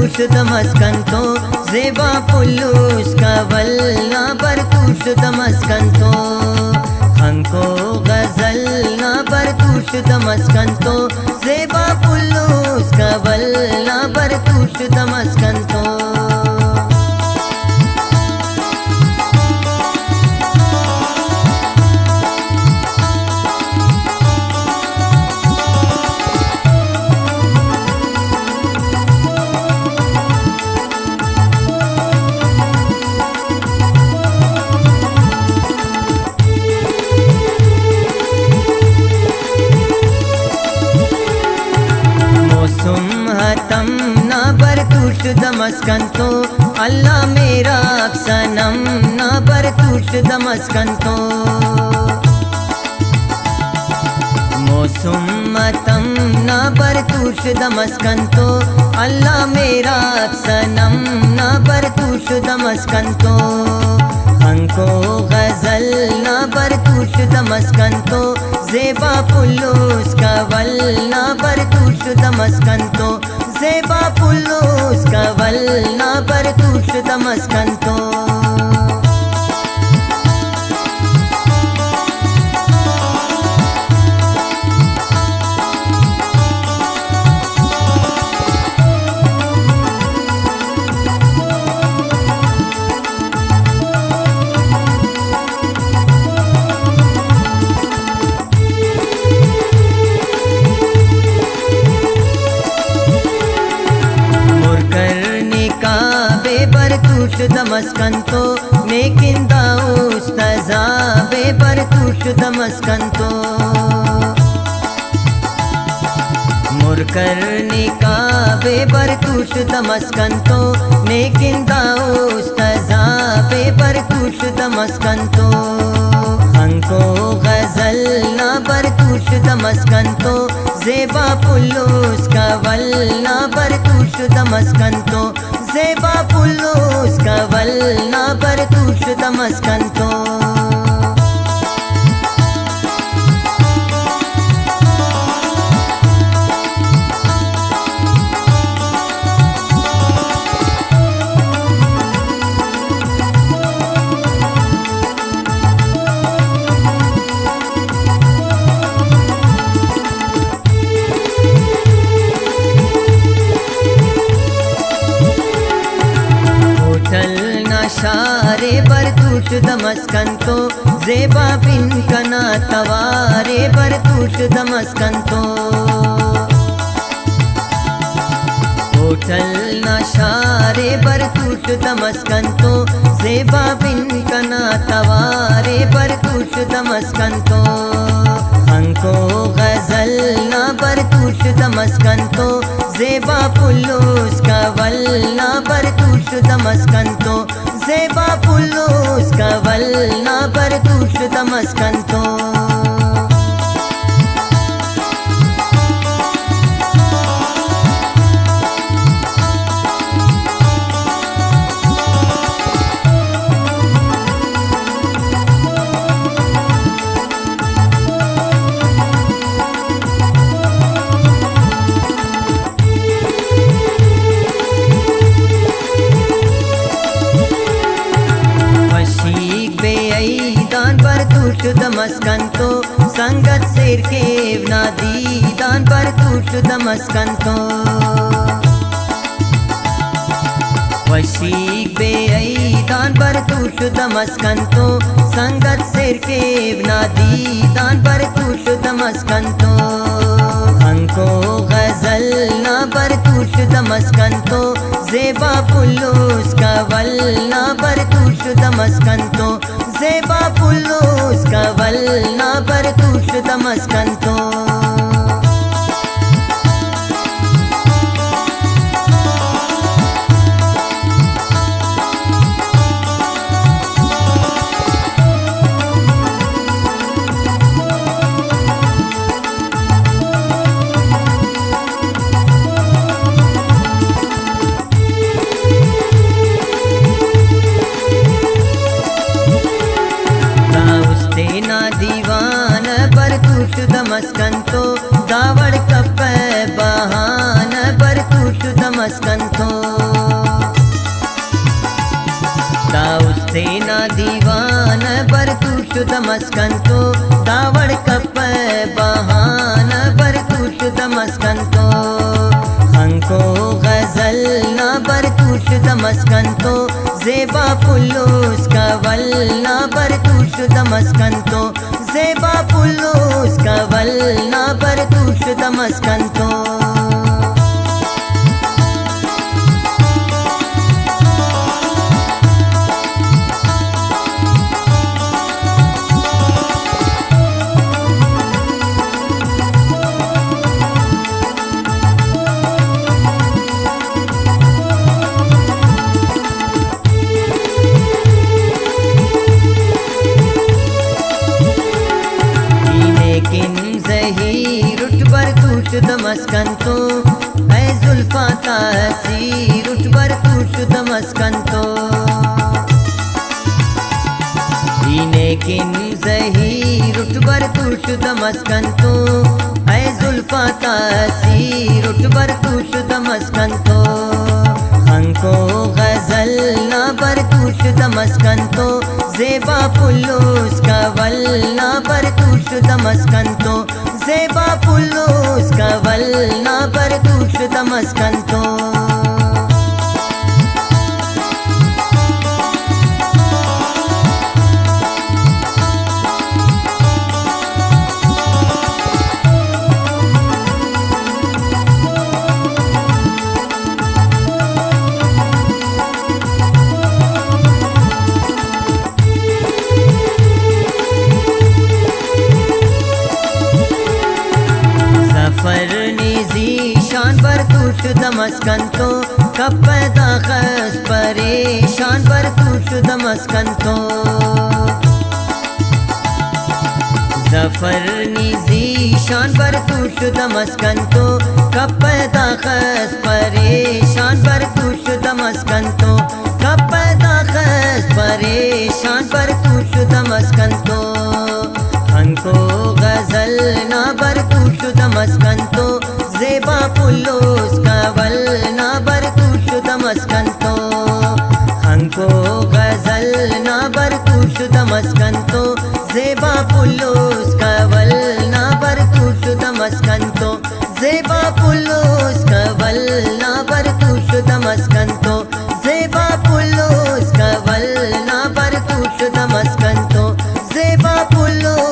शुद्धमस्कन्तो ज़ेबा पुल्लूस कवल्ना पर तू शुद्धमस्कन्तो हंको गज़लना पर तू शुद्धमस्कन्तो ज़ेबा पुल्लूस कवल्ना पर तू शुद्धमस्कन्तो ना बर तू शुद्धमस्कन्तो अल्लाह मेरा सनम ना बर तू शुद्धमस्कन्तो मौसुमतम ना बर तू शुद्धमस्कन्तो अल्लाह मेरा सनम ना बर तू शुद्धमस्कन्तो हंको गज़ल ना बर तू शुद्धमस्कन्तो ज़ेबा पुल्लूस कवल ना बर तू शुद्धमस्कन्तो ज़ेबा पुल्लूस कवल ना बर तू शुद्धमस्कन्तो शुद्धमस्कन्तो नेकिंदा उस्तज़ाबे पर तू शुद्धमस्कन्तो मुरकर निकाबे पर तू शुद्धमस्कन्तो नेकिंदा उस्तज़ाबे पर तू शुद्धमस्कन्तो हंको गज़ल ना पर तू शुद्धमस्कन्तो ज़ेबा पुल्लूस कवल ना पर तू शुद्धमस्कन्तो ज़ेबा पुल्लूस कवल ना पर तू शुद्धमस्कन्तो शारे पर तू शुद्धमस्कन्तो ज़ेबा बिन कना तवारे पर तू शुद्धमस्कन्तो होटल नशारे पर तू शुद्धमस्कन्तो ज़ेबा बिन कना तवारे पर तू शुद्धमस्कन्तो हंको गज़ल ना पर तू शुद्धमस्कन्तो ज़ेबा पुल्लूस कवल ना पर तू शुद्धमस्कन्तो ज़ेबा पुल्लूस कवल ना पर तू शुद्धमस्कन्तो शुद्धमस्कन्तो संगत सिर के नादीदान पर तू शुद्धमस्कन्तो वशीक बेईदान पर तू शुद्धमस्कन्तो संगत सिर के नादीदान पर तू शुद्धमस्कन्तो हंको गज़ल ना पर तू शुद्धमस्कन्तो ज़ेबा पुल्लूस कवल ना पर तू शुद्धमस्कन्तो ज़ेबा पुल्लूस कवल ना पर तू शुद्धमस्कन्तो शुद्धमस्कन्तो दावड़ कप्पे बहान पर तू शुद्धमस्कन्तो दमस्कंतो दावड़ कप बहान बर तुष दमस्कंतो हंको गजल ना बर तुष दमस्कंतो जेबा पुल्लुस कवल ना बर तुष दमस्कंतो जेबा पुल्लुस कवल ना बर तुष दमस्कंतो दमस्कंतो ऐ जुल्फा तासीर उठ बर तुष दमस्कंतो दीने किन ज़हीर उठ बर तुष दमस्कंतो ऐ जुल्फा तासीर उठ बर तुष दमस्कंतो हंको गजल ना बर तुष दमस्कंतो जेबा पुल्लुस कवल ना बर तुष दमस्कंतो जेबा पुल्लुस कवल ना बर तुष दमस्कंतो दमस्कंतो कपदा खस परेशान बर तुष दमस्कंतो जफर निजी शान बर तुष दमस्कंतो कपदा खस परेशान बर तुष दमस्कंतो कपदा खस परेशान बर तुष दमस्कंतो हंको गजल ना बर तुष दमस्कंतो जेबा पुल्लुस कवल ना बर तुष दमस्कंतो हंको गजल ना बर तुष दमस्कंतो जेबा पुल्लुस कवल ना बर तुष दमस्कंतो जेबा पुल्लुस कवल ना बर तुष दमस्कंतो जेबा पुल्लुस कवल ना बर तुष दमस्कंतो जेबा पुल्लुस